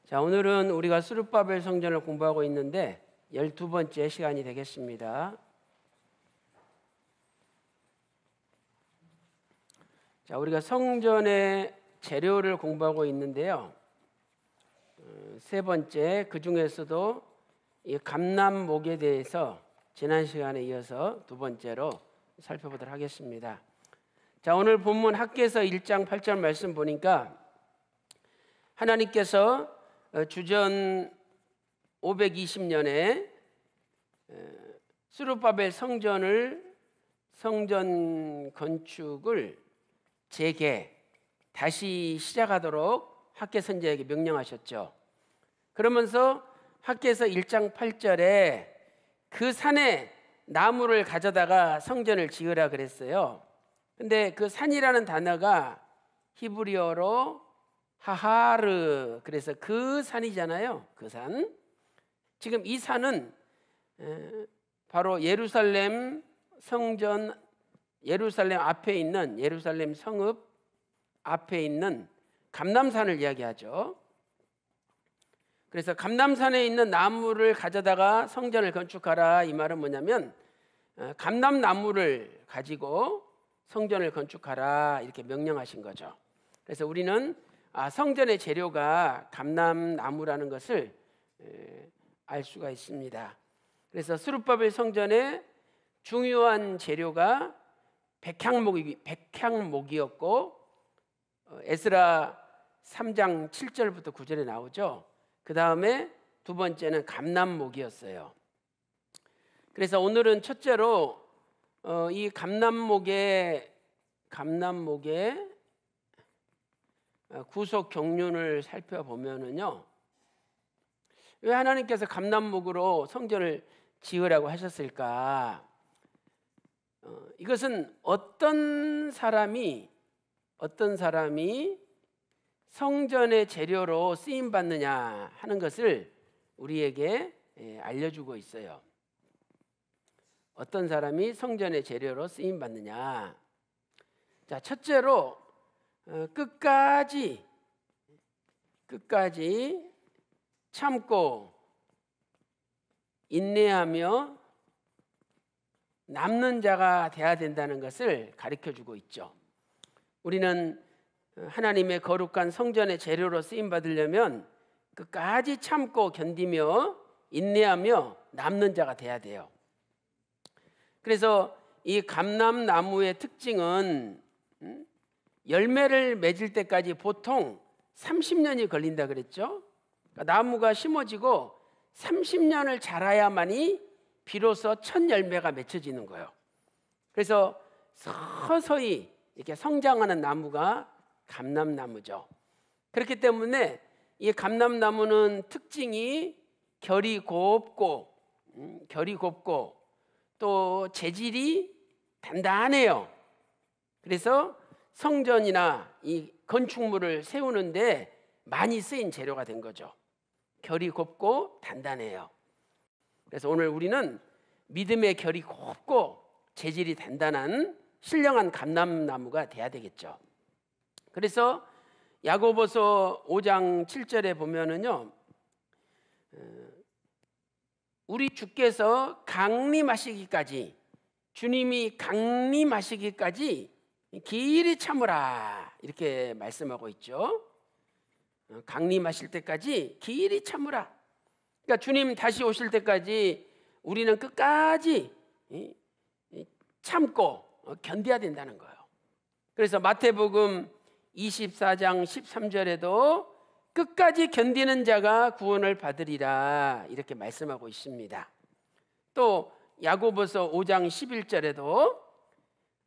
자, 오늘은 우리가 스룹바벨 성전을 공부하고 있는데 12번째 시간이 되겠습니다. 자, 우리가 성전의 재료를 공부하고 있는데요. 세 번째, 그 중에서도 이 감람목에 대해서 지난 시간에 이어서 두 번째로 살펴보도록 하겠습니다. 자, 오늘 본문 학개서 1장 8절 말씀 보니까 하나님께서 주전 520년에 스룹바벨 성전 건축을 다시 시작하도록 학개 선지자에게 명령하셨죠. 그러면서 학개서 1장 8절에 그 산에 나무를 가져다가 성전을 지으라 그랬어요. 근데 그 산이라는 단어가 히브리어로 하하르, 그래서 그 산이잖아요. 그 산. 지금 이 산은 바로 예루살렘 성전, 예루살렘 앞에 있는, 예루살렘 성읍 앞에 있는 감람산을 이야기하죠. 그래서 감람산에 있는 나무를 가져다가 성전을 건축하라, 이 말은 뭐냐면 감람나무를 가지고 성전을 건축하라, 이렇게 명령하신 거죠. 그래서 우리는 성전의 재료가 감람나무라는 것을 알 수가 있습니다. 그래서 스룹바벨 성전의 중요한 재료가 백향목이었고, 에스라 3장 7절부터 9절에 나오죠. 그 다음에 두 번째는 감람목이었어요. 그래서 오늘은 첫째로 이 감람목의 구속 경륜을 살펴보면은요, 왜 하나님께서 감람목으로 성전을 지으라고 하셨을까? 이것은 어떤 사람이 성전의 재료로 쓰임 받느냐 하는 것을 우리에게 알려주고 있어요. 어떤 사람이 성전의 재료로 쓰임 받느냐. 자, 첫째로 끝까지 참고 인내하며 남는 자가 돼야 된다는 것을 가르쳐주고 있죠. 우리는 하나님의 거룩한 성전의 재료로 쓰임 받으려면 끝까지 참고 견디며 인내하며 남는 자가 돼야 돼요. 그래서 이 감람나무의 특징은 열매를 맺을 때까지 보통 30년이 걸린다 그랬죠. 그러니까 나무가 심어지고 30년을 자라야만이 비로소 첫 열매가 맺혀지는 거예요. 그래서 서서히 이렇게 성장하는 나무가 감람나무죠. 그렇기 때문에 이 감람나무는 특징이 결이 곱고 또 재질이 단단해요. 그래서 성전이나 이 건축물을 세우는데 많이 쓰인 재료가 된 거죠. 결이 곱고 단단해요. 그래서 오늘 우리는 믿음의 결이 곱고 재질이 단단한 신령한 감람나무가 돼야 되겠죠. 그래서 야고보서 5장 7절에 보면은요, 우리 주께서 강림하시기까지, 주님이 강림하시기까지 길이 참으라, 이렇게 말씀하고 있죠. 강림하실 때까지 길이 참으라. 그러니까 주님 다시 오실 때까지 우리는 끝까지 참고 견뎌야 된다는 거예요. 그래서 마태복음 24장 13절에도 끝까지 견디는 자가 구원을 받으리라, 이렇게 말씀하고 있습니다. 또 야고보서 5장 11절에도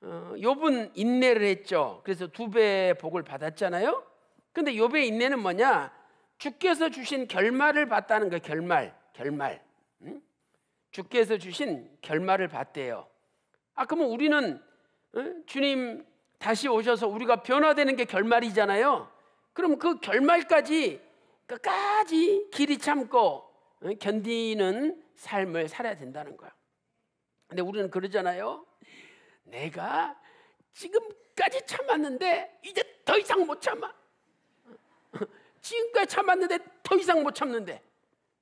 욥은 인내를 했죠. 그래서 2배의 복을 받았잖아요. 근데 욥의 인내는 뭐냐? 주께서 주신 결말을 봤다는 거예요. 결말. 주께서 주신 결말을 봤대요. 그러면 우리는 주님 다시 오셔서 우리가 변화되는 게 결말이잖아요. 그럼 그 결말까지 끝까지 길이 참고 견디는 삶을 살아야 된다는 거야. 근데 우리는 그러잖아요. 내가 지금까지 참았는데 이제 더 이상 못 참아. 지금까지 참았는데 더 이상 못 참는데,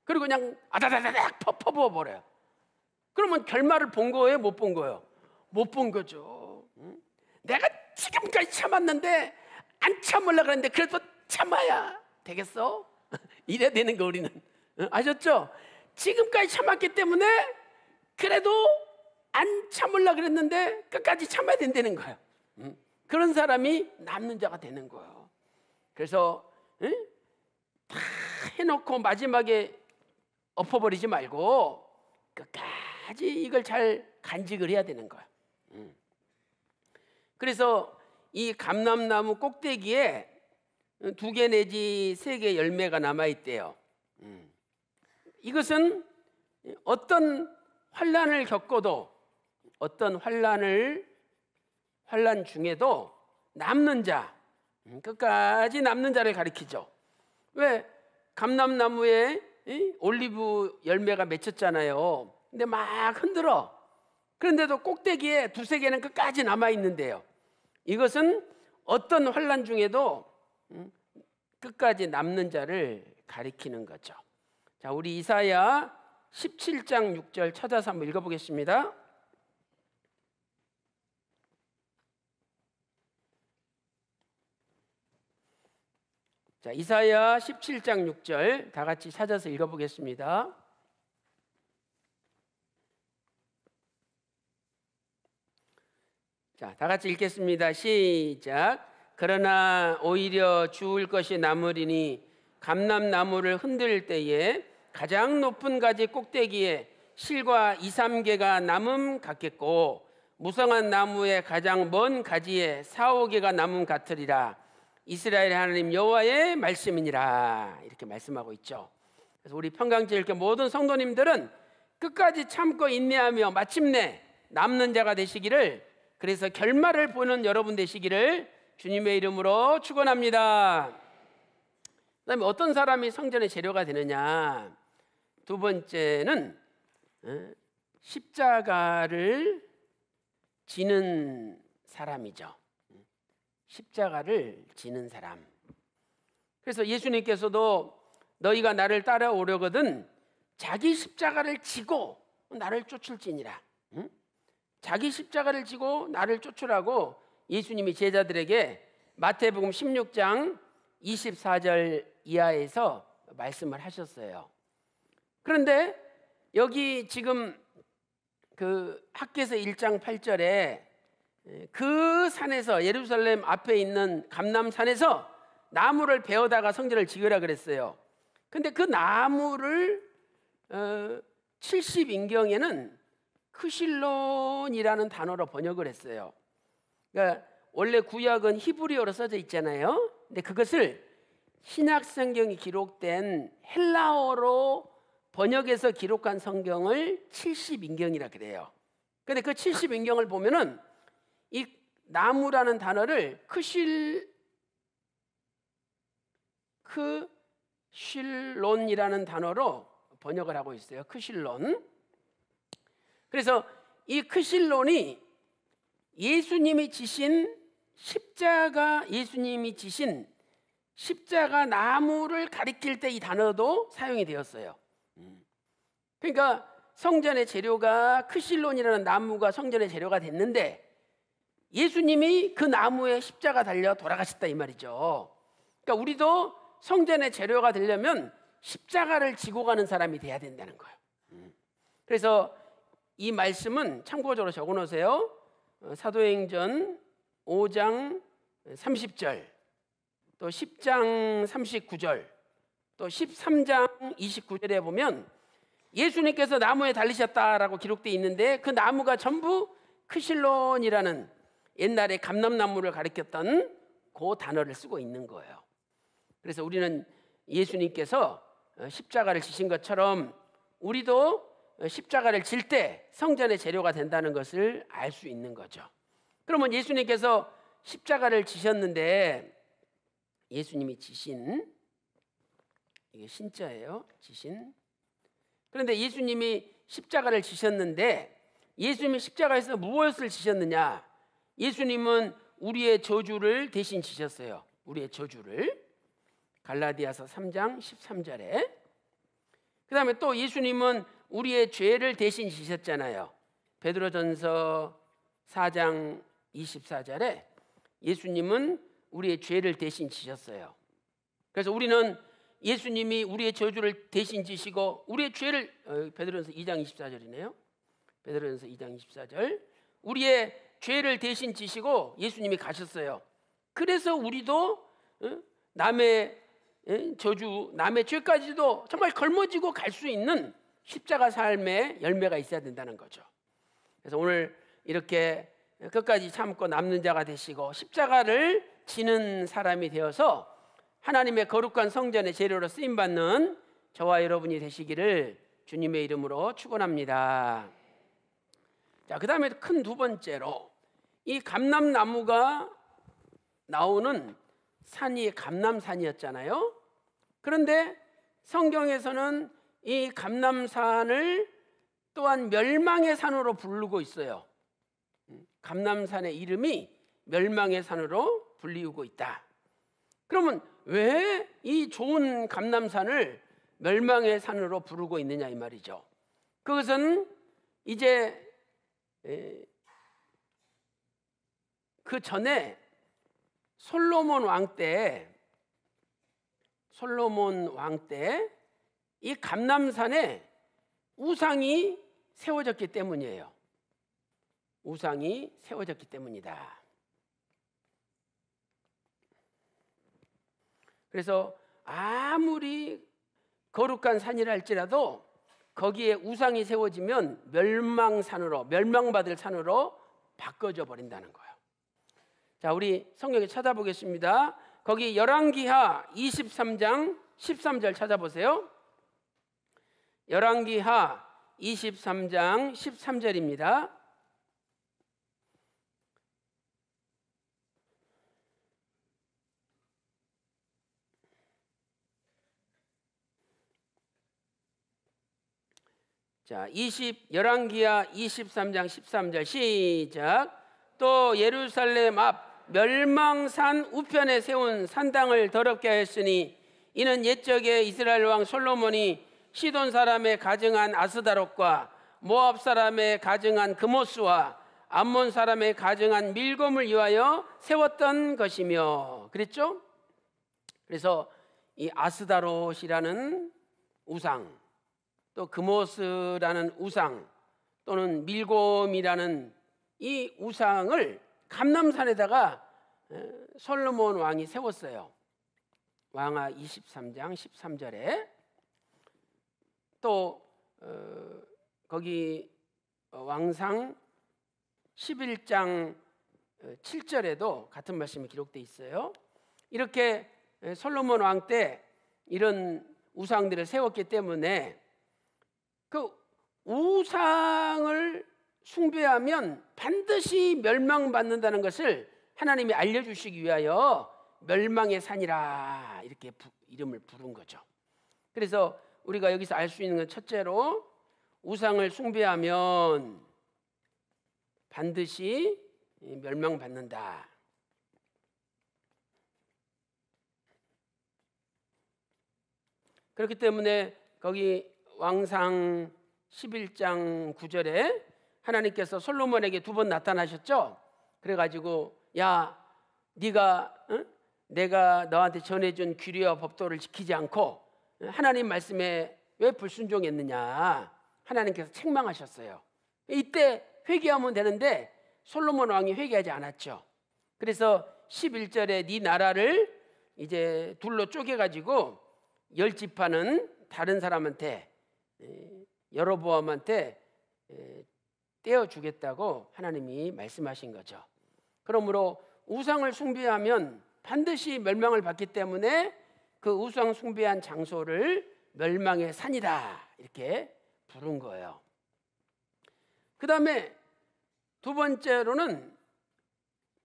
그리고 그냥 아다다다닥 퍼부어버려요. 그러면 결말을 본 거예요? 못 본 거예요? 못 본 거죠. 내가 지금까지 참았는데 안 참으려고 그랬는데 그래도 참아야 되겠어? 이래야 되는 거 우리는. 아셨죠? 지금까지 참았기 때문에 그래도 안 참으려고 그랬는데 끝까지 참아야 된다는 거예요. 그런 사람이 남는 자가 되는 거예요. 그래서 다 해놓고 마지막에 엎어버리지 말고 끝까지 이걸 잘 간직을 해야 되는 거예요. 그래서 이 감람나무 꼭대기에 2개 내지 3개 열매가 남아있대요. 이것은 어떤 환난을 겪어도, 어떤 환난 중에도 남는 자, 끝까지 남는 자를 가리키죠. 왜? 감람나무에 올리브 열매가 맺혔잖아요. 근데 막 흔들어. 그런데도 꼭대기에 2-3개는 끝까지 남아있는데요. 이것은 어떤 환난 중에도 끝까지 남는 자를 가리키는 거죠. 자, 우리 이사야 17장 6절 찾아서 한번 읽어보겠습니다. 자, 이사야 17장 6절 다 같이 찾아서 읽어보겠습니다. 자, 다 같이 읽겠습니다. 시작. 그러나 오히려 주울 것이 남으리니 감람나무를 흔들 때에 가장 높은 가지 꼭대기에 실과 2-3개가 남음 같겠고 무성한 나무의 가장 먼 가지에 4-5개가 남음 같으리라. 이스라엘 하나님 여호와의 말씀이니라. 이렇게 말씀하고 있죠. 그래서 우리 평강제일교 모든 성도님들은 끝까지 참고 인내하며 마침내 남는 자가 되시기를, 그래서 결말을 보는 여러분 되시기를 주님의 이름으로 축원합니다. 그다음에 어떤 사람이 성전의 재료가 되느냐? 2번째는 십자가를 지는 사람이죠. 십자가를 지는 사람. 그래서 예수님께서도 너희가 나를 따라오려거든 자기 십자가를 지고 나를 쫓을지니라. 자기 십자가를 지고 나를 쫓으라고 예수님이 제자들에게 마태복음 16장 24절 이하에서 말씀을 하셨어요. 그런데 여기 지금 그 학개서 1장 8절에 그 산에서, 예루살렘 앞에 있는 감람산에서 나무를 베어다가 성전을 지으라 그랬어요. 근데 그 나무를 70인경에는 크실론이라는 단어로 번역을 했어요. 그러니까 원래 구약은 히브리어로 써져 있잖아요. 근데 그것을 신약 성경이 기록된 헬라어로 번역해서 기록한 성경을 70인경이라 그래요. 근데 그 70인경을 보면은 이 나무라는 단어를 크실론이라는 단어로 번역을 하고 있어요. 크실론. 그래서 이 크실론이 예수님이 지신 십자가 나무를 가리킬 때 이 단어도 사용이 되었어요. 그러니까 성전의 재료가 크실론이라는 나무가 성전의 재료가 됐는데 예수님이 그 나무에 십자가 달려 돌아가셨다 이 말이죠. 그러니까 우리도 성전의 재료가 되려면 십자가를 지고 가는 사람이 돼야 된다는 거예요. 그래서 이 말씀은 참고적으로 적어놓으세요. 사도행전 5장 30절, 또 10장 39절, 또 13장 29절에 보면 예수님께서 나무에 달리셨다라고 기록되어 있는데 그 나무가 전부 크실론이라는 옛날에 감람나무를 가리켰던 그 단어를 쓰고 있는 거예요. 그래서 우리는 예수님께서 십자가를 지신 것처럼 우리도 십자가를 질 때 성전의 재료가 된다는 것을 알 수 있는 거죠. 그러면 예수님께서 십자가를 지셨는데, 예수님이 지신, 이게 신자예요. 지신. 그런데 예수님이 십자가를 지셨는데 예수님이 십자가에서 무엇을 지셨느냐? 예수님은 우리의 저주를 대신 지셨어요. 우리의 저주를. 갈라디아서 3장 13절에. 그 다음에 또 예수님은 우리의 죄를 대신 지셨잖아요. 베드로전서 4장 24절에 예수님은 우리의 죄를 대신 지셨어요. 그래서 우리는 예수님이 우리의 저주를 대신 지시고 우리의 죄를 베드로전서 2장 24절이네요. 베드로전서 2장 24절 우리의 죄를 대신 지시고 예수님이 가셨어요. 그래서 우리도 남의 저주, 남의 죄까지도 정말 걸머지고 갈 수 있는 십자가 삶의 열매가 있어야 된다는 거죠. 그래서 오늘 이렇게 끝까지 참고 남는 자가 되시고 십자가를 지는 사람이 되어서 하나님의 거룩한 성전의 재료로 쓰임받는 저와 여러분이 되시기를 주님의 이름으로 축원합니다. 자, 그 다음에 큰 두 번째로 이 감람나무가 나오는 산이 감람산이었잖아요. 그런데 성경에서는 이 감람산을 또한 멸망의 산으로 부르고 있어요. 감람산의 이름이 멸망의 산으로 불리우고 있다. 그러면 왜 이 좋은 감람산을 멸망의 산으로 부르고 있느냐 이 말이죠. 그것은 이제 그 전에 솔로몬 왕 때 이 감람산에 우상이 세워졌기 때문이에요. 우상이 세워졌기 때문이다. 그래서 아무리 거룩한 산이라 할지라도 거기에 우상이 세워지면 멸망산으로, 멸망받을 산으로 바꿔져 버린다는 거예요. 자, 우리 성경에 찾아보겠습니다. 거기 열왕기하 23장 13절 찾아보세요. 열왕기하 23장 13절입니다. 자, 열왕기하 23장 13절 시작. 또 예루살렘 앞 멸망산 우편에 세운 산당을 더럽게 하였으니 이는 옛적에 이스라엘 왕 솔로몬이 시돈 사람의 가증한 아스다롯과 모압 사람의 가증한 그모스와 암몬 사람의 가증한 밀곰을 위하여 세웠던 것이며 그랬죠? 그래서 이 아스다롯이라는 우상, 또 그모스라는 우상, 또는 밀곰이라는 이 우상을 감람산에다가 솔로몬 왕이 세웠어요. 왕하 23장 13절에 또 거기 왕상 11장 7절에도 같은 말씀이 기록되어 있어요. 이렇게 솔로몬 왕 때 이런 우상들을 세웠기 때문에 그 우상을 숭배하면 반드시 멸망받는다는 것을 하나님이 알려주시기 위하여 멸망의 산이라 이렇게 이름을 부른 거죠. 그래서 우리가 여기서 알 수 있는 건 첫째로 우상을 숭배하면 반드시 멸망받는다. 그렇기 때문에 거기 왕상 11장 9절에 하나님께서 솔로몬에게 2번 나타나셨죠. 그래가지고 야 네가 내가 너한테 전해준 규례와 법도를 지키지 않고 하나님 말씀에 왜 불순종했느냐 하나님께서 책망하셨어요. 이때 회개하면 되는데 솔로몬 왕이 회개하지 않았죠. 그래서 11절에 네 나라를 이제 둘로 쪼개가지고 10지파는 다른 사람한테 여로보암한테 떼어주겠다고 하나님이 말씀하신 거죠. 그러므로 우상을 숭배하면 반드시 멸망을 받기 때문에 그 우상 숭배한 장소를 멸망의 산이다 이렇게 부른 거예요. 그 다음에 두 번째로는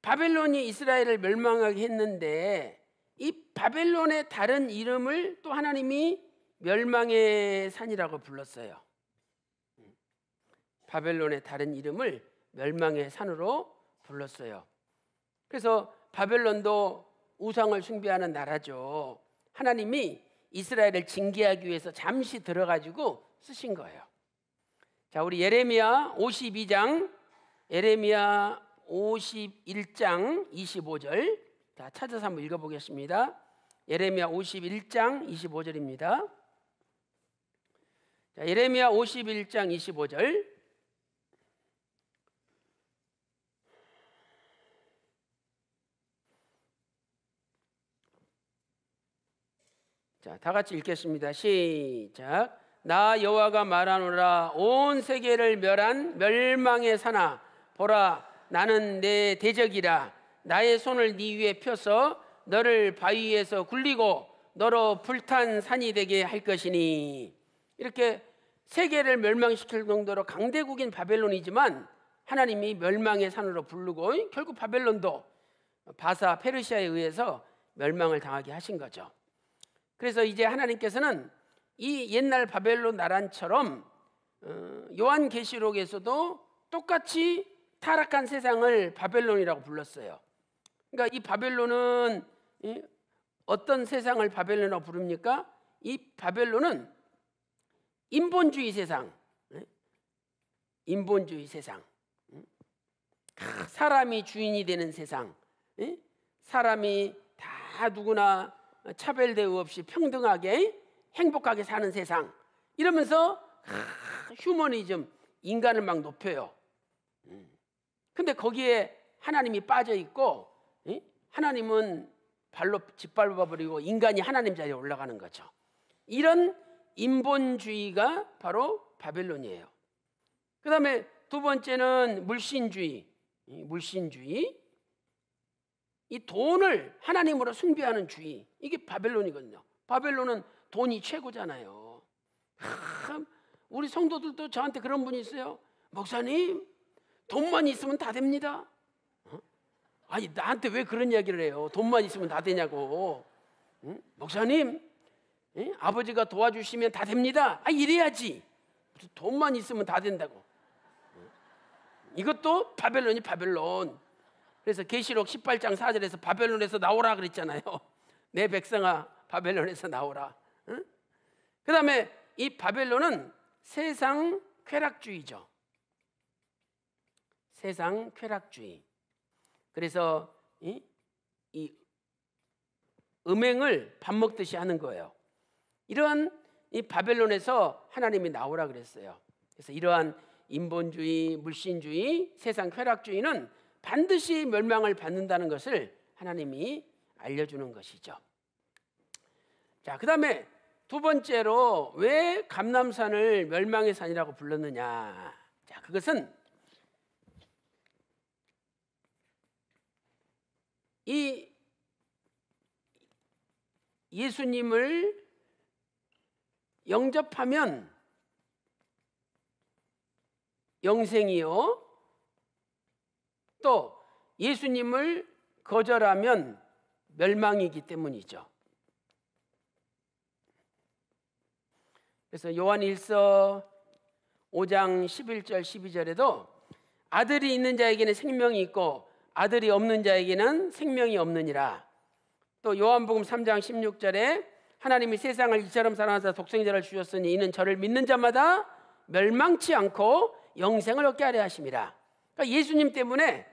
바벨론이 이스라엘을 멸망하게 했는데 이 바벨론의 다른 이름을 또 하나님이 멸망의 산이라고 불렀어요. 바벨론의 다른 이름을 멸망의 산으로 불렀어요. 그래서 바벨론도 우상을 숭배하는 나라죠. 하나님이 이스라엘을 징계하기 위해서 잠시 들어가지고 쓰신 거예요. 자, 우리 예레미야 52장, 예레미야 51장 25절 자, 찾아서 한번 읽어보겠습니다. 예레미야 51장 25절입니다. 자, 예레미야 51장 25절. 자, 다 같이 읽겠습니다. 시작. 나 여호와가 말하노라. 온 세계를 멸한 멸망의 산아, 보라, 나는 내 대적이라. 나의 손을 네 위에 펴서 너를 바위에서 굴리고 너로 불탄 산이 되게 할 것이니. 이렇게 세계를 멸망시킬 정도로 강대국인 바벨론이지만 하나님이 멸망의 산으로 부르고 결국 바벨론도 바사 페르시아에 의해서 멸망을 당하게 하신 거죠. 그래서 이제 하나님께서는 이 옛날 바벨론 나라처럼 요한계시록에서도 똑같이 타락한 세상을 바벨론이라고 불렀어요. 그러니까 이 바벨론은 어떤 세상을 바벨론이라고 부릅니까? 이 바벨론은 인본주의 세상, 인본주의 세상, 사람이 주인이 되는 세상, 사람이 다 누구나 차별 대우 없이 평등하게 행복하게 사는 세상, 이러면서 휴머니즘, 인간을 막 높여요. 근데 거기에 하나님이 빠져 있고 하나님은 발로 짓밟아 버리고 인간이 하나님 자리에 올라가는 거죠. 이런 인본주의가 바로 바벨론이에요. 그 다음에 두 번째는 물신주의. 물신주의, 이 돈을 하나님으로 숭배하는 주의, 이게 바벨론이거든요. 바벨론은 돈이 최고잖아요. 우리 성도들도 저한테 그런 분이 있어요. 목사님, 돈만 있으면 다 됩니다. 아니, 나한테 왜 그런 이야기를 해요? 돈만 있으면 다 되냐고. 목사님, 아버지가 도와주시면 다 됩니다. 이래야지. 돈만 있으면 다 된다고. 이것도 바벨론이 바벨론. 그래서 계시록 18장 4절에서 바벨론에서 나오라 그랬잖아요. 내 백성아, 바벨론에서 나오라. 그 다음에 이 바벨론은 세상 쾌락주의죠. 세상 쾌락주의. 그래서 이 음행을 밥 먹듯이 하는 거예요. 이러한 이 바벨론에서 하나님이 나오라 그랬어요. 그래서 이러한 인본주의, 물신주의, 세상 쾌락주의는 반드시 멸망을 받는다는 것을 하나님이 알려주는 것이죠. 자, 그 다음에 두 번째로 왜 감람산을 멸망의 산이라고 불렀느냐. 자, 그것은 이 예수님을 영접하면 영생이요, 또 예수님을 거절하면 멸망이기 때문이죠. 그래서 요한일서 5장 11절 12절에도 아들이 있는 자에게는 생명이 있고 아들이 없는 자에게는 생명이 없느니라. 또 요한복음 3장 16절에 하나님이 세상을 이처럼 사랑하사 독생자를 주셨으니 이는 저를 믿는 자마다 멸망치 않고 영생을 얻게 하려 하심이라. 그러니까 예수님 때문에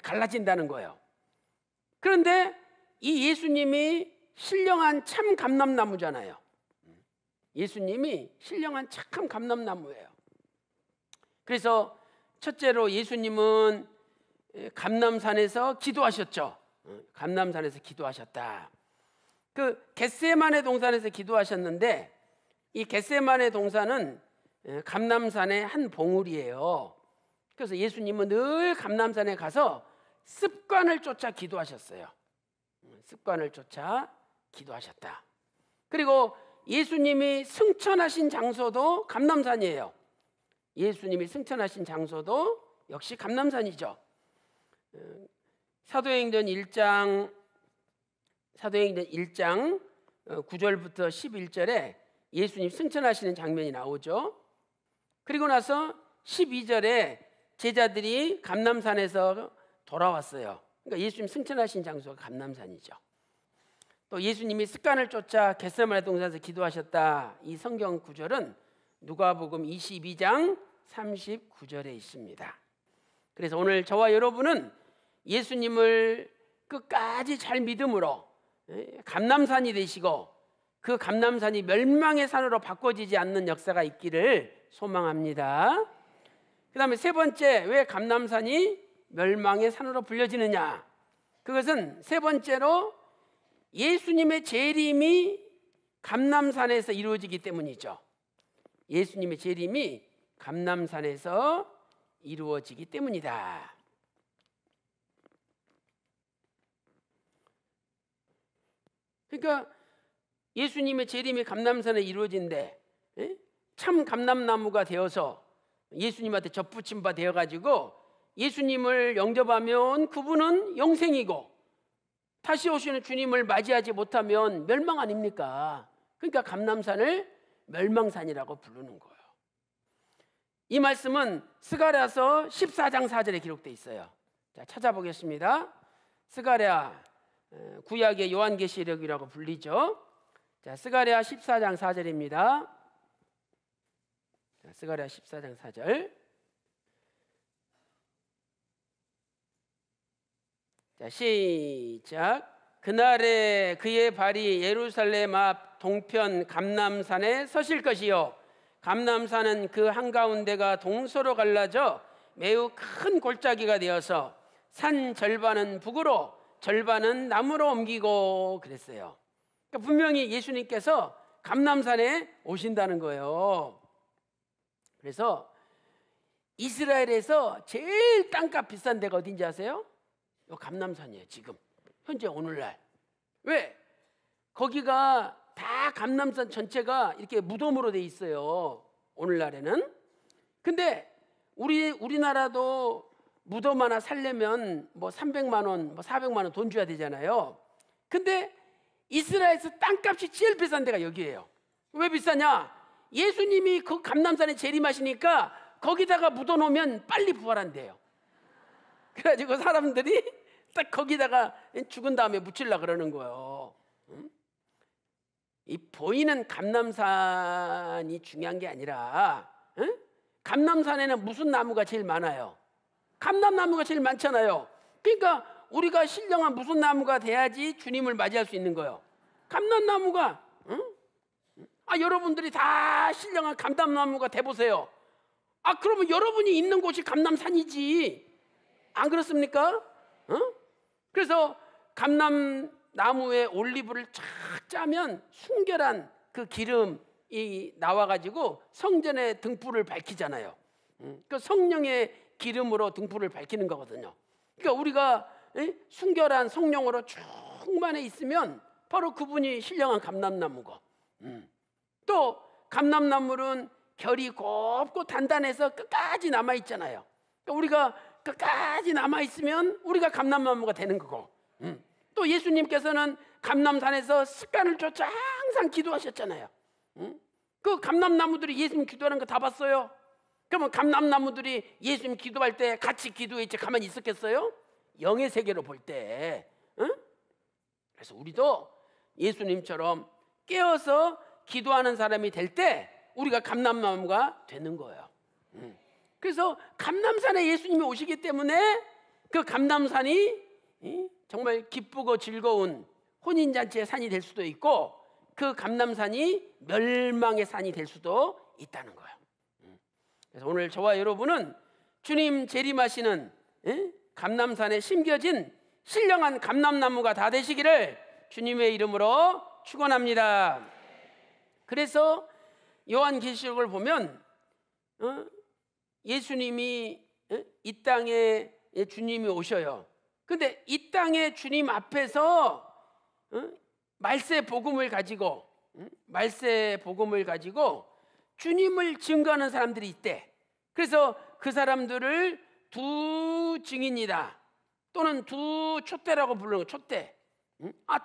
갈라진다는 거예요. 그런데 이 예수님이 신령한 참 감람나무잖아요. 예수님이 신령한 참 감람나무예요. 그래서 첫째로 예수님은 감람산에서 기도하셨죠. 감람산에서 기도하셨다. 그 겟세마네 동산에서 기도하셨는데 이 겟세마네 동산은 감람산의 한 봉우리예요. 그래서 예수님은 늘 감람산에 가서 습관을 쫓아 기도하셨어요. 습관을 쫓아 기도하셨다. 그리고 예수님이 승천하신 장소도 감람산이에요. 예수님이 승천하신 장소도 역시 감람산이죠. 사도행전 1장 9절부터 11절에 예수님 승천하시는 장면이 나오죠. 그리고 나서 12절에 제자들이 감람산에서 돌아왔어요. 그러니까 예수님 승천하신 장소가 감람산이죠. 또 예수님이 습관을 쫓아 겟세마네 동산에서 기도하셨다. 이 성경 구절은 누가복음 22장 39절에 있습니다. 그래서 오늘 저와 여러분은 예수님을 끝까지 잘 믿음으로 감람산이 되시고 그 감람산이 멸망의 산으로 바꿔지지 않는 역사가 있기를 소망합니다. 그 다음에 세 번째, 왜 감람산이 멸망의 산으로 불려지느냐? 그것은 세 번째로 예수님의 재림이 감람산에서 이루어지기 때문이죠. 예수님의 재림이 감람산에서 이루어지기 때문이다. 그러니까 예수님의 재림이 감람산에 이루어진데 참 감람나무가 되어서 예수님한테 접붙임 바 되어가지고 예수님을 영접하면 그분은 영생이고 다시 오시는 주님을 맞이하지 못하면 멸망 아닙니까? 그러니까 감람산을 멸망산이라고 부르는 거예요. 이 말씀은 스가랴서 14장 4절에 기록되어 있어요. 자, 찾아보겠습니다. 스가랴, 구약의 요한계시록이라고 불리죠. 자, 스가랴 14장 4절입니다. 자, 스가랴 14장 4절. 자, 시작. 그날에 그의 발이 예루살렘 앞 동편 감람산에 서실 것이요 감람산은 그 한가운데가 동서로 갈라져 매우 큰 골짜기가 되어서 산 절반은 북으로 절반은 남으로 옮기고 그랬어요. 그러니까 분명히 예수님께서 감람산에 오신다는 거예요. 그래서 이스라엘에서 제일 땅값 비싼 데가 어딘지 아세요? 요 감람산이에요. 지금 현재 오늘날. 왜? 거기가 다 감람산 전체가 이렇게 무덤으로 돼 있어요. 오늘날에는. 근데 우리나라도 무덤 하나 살려면 뭐 300만 원, 뭐 400만 원 돈 줘야 되잖아요. 근데 이스라엘에서 땅값이 제일 비싼 데가 여기예요. 왜 비싸냐? 예수님이 그 감람산에 재림하시니까 거기다가 묻어놓으면 빨리 부활한대요. 그래가지고 사람들이 딱 거기다가 죽은 다음에 묻히려고 그러는 거예요. 이 보이는 감람산이 중요한 게 아니라 감람산에는 무슨 나무가 제일 많아요? 감람나무가 제일 많잖아요. 그러니까 우리가 신령한 무슨 나무가 돼야지 주님을 맞이할 수 있는 거예요? 감람나무가. 여러분들이 다 신령한 감람나무가 돼보세요. 그러면 여러분이 있는 곳이 감람산이지. 안 그렇습니까? 그래서 감람나무에 올리브를 쫙 짜면 순결한 그 기름이 나와가지고 성전에 등불을 밝히잖아요. 그 성령의 기름으로 등불을 밝히는 거거든요. 그러니까 우리가 순결한 성령으로 충만해 있으면 바로 그분이 신령한 감람나무고, 또 감람나물은 결이 곱고 단단해서 끝까지 남아있잖아요. 그러니까 우리가 끝까지 남아있으면 우리가 감람나무가 되는 거고, 또 예수님께서는 감람산에서 습관을 쫓아 항상 기도하셨잖아요. 그 감람나무들이 예수님 기도하는 거 다 봤어요? 그러면 감람나무들이 예수님 기도할 때 같이 기도했지 가만히 있었겠어요? 영의 세계로 볼 때. 그래서 우리도 예수님처럼 깨어서 기도하는 사람이 될 때 우리가 감람나무가 되는 거예요. 그래서 감람산에 예수님이 오시기 때문에 그 감람산이 정말 기쁘고 즐거운 혼인잔치의 산이 될 수도 있고, 그 감람산이 멸망의 산이 될 수도 있다는 거예요. 그래서 오늘 저와 여러분은 주님 재림하시는 감람산에 심겨진 신령한 감람나무가 다 되시기를 주님의 이름으로 축원합니다. 그래서 요한계시록을 보면 예수님이 이 땅에 주님이 오셔요. 근데 이 땅에 주님 앞에서 말세 복음을 가지고 주님을 증거하는 사람들이 있대. 그래서 그 사람들을 두 증인이다 또는 두 촛대라고 부르는 거예요. 촛대.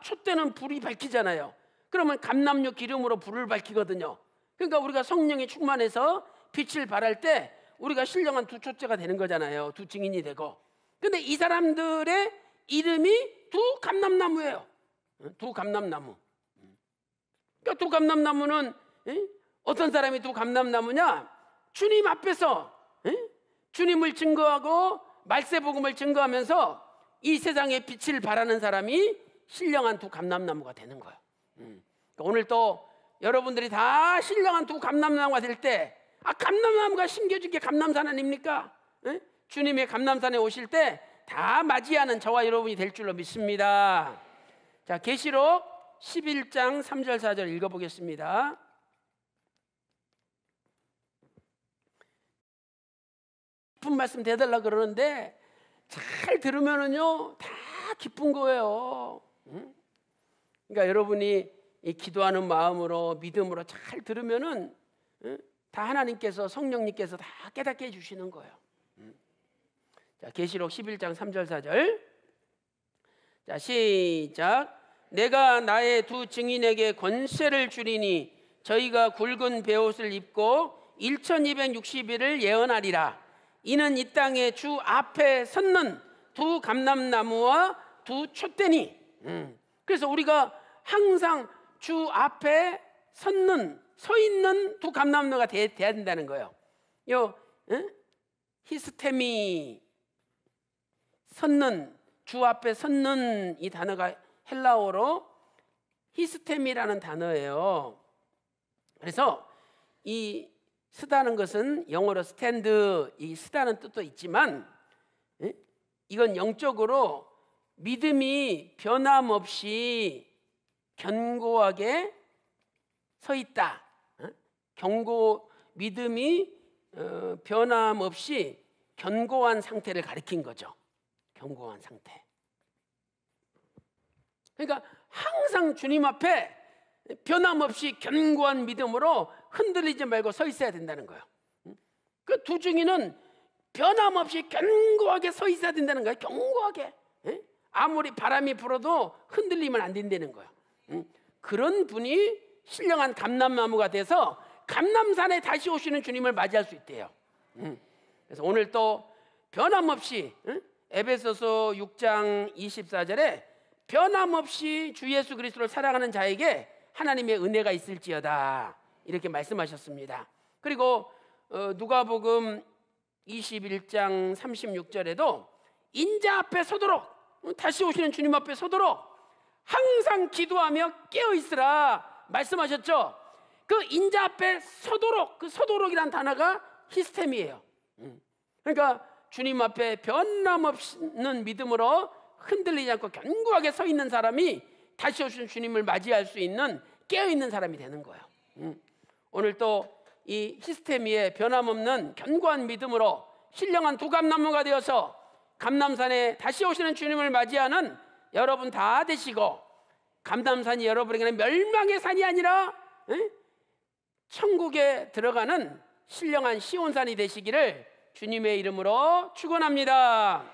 촛대는 불이 밝히잖아요. 그러면 감람류 기름으로 불을 밝히거든요. 그러니까 우리가 성령이 충만해서 빛을 발할 때 우리가 신령한 두 촛대가 되는 거잖아요. 두 증인이 되고. 근데 이 사람들의 이름이 두 감람나무예요. 두 감람나무. 그러니까 두 감람나무는 어떤 사람이 두 감람나무냐? 주님 앞에서 주님을 증거하고 말세복음을 증거하면서 이 세상에 빛을 발하는 사람이 신령한 두 감람나무가 되는 거예요. 그러니까 오늘 또 여러분들이 다 신령한 두 감람나무가 될 때, 감람나무가 심겨진 게 감람산 아닙니까? 주님의 감람산에 오실 때 다 맞이하는 저와 여러분이 될 줄로 믿습니다. 자, 계시록 11장 3절 4절 읽어보겠습니다. 기쁜 말씀 대달라 그러는데 잘 들으면은요 다 기쁜 거예요. 그러니까 여러분이 이 기도하는 마음으로 믿음으로 잘 들으면은 다 하나님께서 성령님께서 다 깨닫게 해주시는 거예요. 자, 계시록 11장 3절 4절. 자, 시작. 내가 나의 두 증인에게 권세를 주리니 저희가 굵은 베옷을 입고 1260일을 예언하리라. 이는 이 땅에 주 앞에 섰는 두 감람나무와 두 촛대니. 그래서 우리가 항상 주 앞에 서 있는 두 감람나무가 돼야 된다는 거예요. 히스테미, 섰는, 주 앞에 섰는 이 단어가 헬라어로 히스테미라는 단어예요. 그래서 이 서다는 것은 영어로 스탠드, 이 서다는 뜻도 있지만 이건 영적으로 믿음이 변함없이 견고하게 서 있다. 믿음이 변함없이 견고한 상태를 가리킨 거죠. 견고한 상태. 그러니까 항상 주님 앞에 변함없이 견고한 믿음으로 흔들리지 말고 서 있어야 된다는 거예요. 그 두 증인은 변함없이 견고하게 서 있어야 된다는 거예요. 견고하게. 아무리 바람이 불어도 흔들리면 안 된다는 거예요. 그런 분이 신령한 감람나무가 돼서 감람산에 다시 오시는 주님을 맞이할 수 있대요. 그래서 오늘 또 변함없이 에베소서 6장 24절에 변함없이 주 예수 그리스도를 사랑하는 자에게 하나님의 은혜가 있을지어다 이렇게 말씀하셨습니다. 그리고 누가복음 21장 36절에도 인자 앞에 서도록, 다시 오시는 주님 앞에 서도록 항상 기도하며 깨어 있으라 말씀하셨죠. 그 인자 앞에 서도록, 그 서도록이란 단어가 히스템이에요. 그러니까 주님 앞에 변함없는 믿음으로 흔들리지 않고 견고하게 서 있는 사람이 다시 오신 주님을 맞이할 수 있는 깨어있는 사람이 되는 거예요. 오늘 또 이 히스테미의 변함없는 견고한 믿음으로 신령한 두 감람나무가 되어서 감람산에 다시 오시는 주님을 맞이하는 여러분 다 되시고, 감람산이 여러분에게는 멸망의 산이 아니라 천국에 들어가는 신령한 시온산이 되시기를 주님의 이름으로 축원합니다.